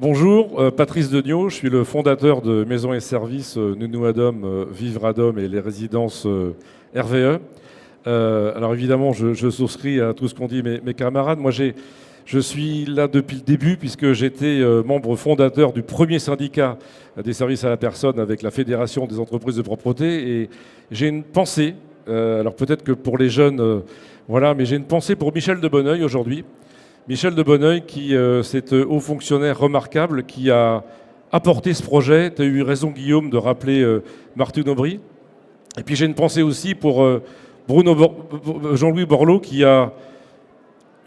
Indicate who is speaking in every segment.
Speaker 1: Bonjour, Patrice Degnaud, je suis le fondateur de Maisons et Services Nounou Adom, Vivre Adom et les résidences RVE. Alors évidemment, je souscris à tout ce qu'ont dit mes camarades. Moi, je suis là depuis le début puisque j'étais membre fondateur du premier syndicat des services à la personne avec la Fédération des entreprises de propreté. Et j'ai une pensée, alors peut-être que pour les jeunes, voilà, mais j'ai une pensée pour Michel de Bonneuil aujourd'hui. Michel de Bonneuil, qui c'est haut fonctionnaire remarquable, qui a apporté ce projet. Tu as eu raison, Guillaume, de rappeler Martine Aubry. Et puis j'ai une pensée aussi pour Jean-Louis Borloo, qui a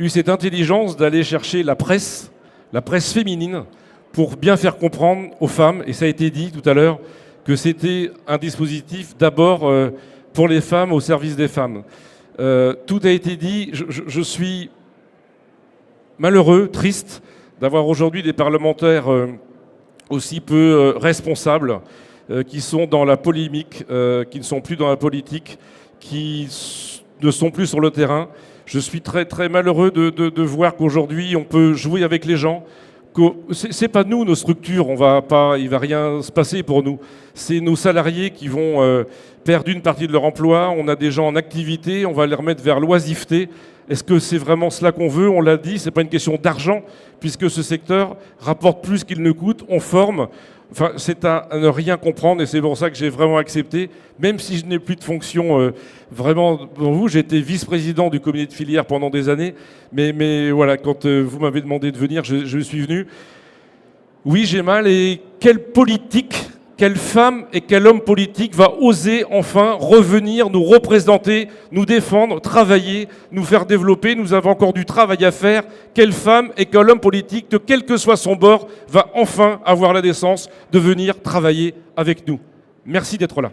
Speaker 1: eu cette intelligence d'aller chercher la presse féminine, pour bien faire comprendre aux femmes, et ça a été dit tout à l'heure, que c'était un dispositif d'abord pour les femmes, au service des femmes. Tout a été dit. Je suis malheureux, triste, d'avoir aujourd'hui des parlementaires aussi peu responsables, qui sont dans la polémique, qui ne sont plus dans la politique, qui ne sont plus sur le terrain. Je suis très, très malheureux de voir qu'aujourd'hui, on peut jouer avec les gens. C'est pas nous, nos structures, il va rien se passer pour nous. C'est nos salariés qui vont perdre une partie de leur emploi. On a des gens en activité, on va les remettre vers l'oisiveté. Est-ce que c'est vraiment cela qu'on veut? On l'a dit, c'est pas une question d'argent, puisque ce secteur rapporte plus qu'il ne coûte. On forme. Enfin, c'est à ne rien comprendre, et c'est pour ça que j'ai vraiment accepté, même si je n'ai plus de fonction vraiment pour vous. J'ai été vice-président du comité de filière pendant des années, mais voilà, quand vous m'avez demandé de venir, je suis venu. Oui, j'ai mal, et quelle politique, quelle femme et quel homme politique va oser enfin revenir nous représenter, nous défendre, travailler, nous faire développer? Nous avons encore du travail à faire. Quelle femme et quel homme politique, que quel que soit son bord, va enfin avoir la décence de venir travailler avec nous? Merci d'être là.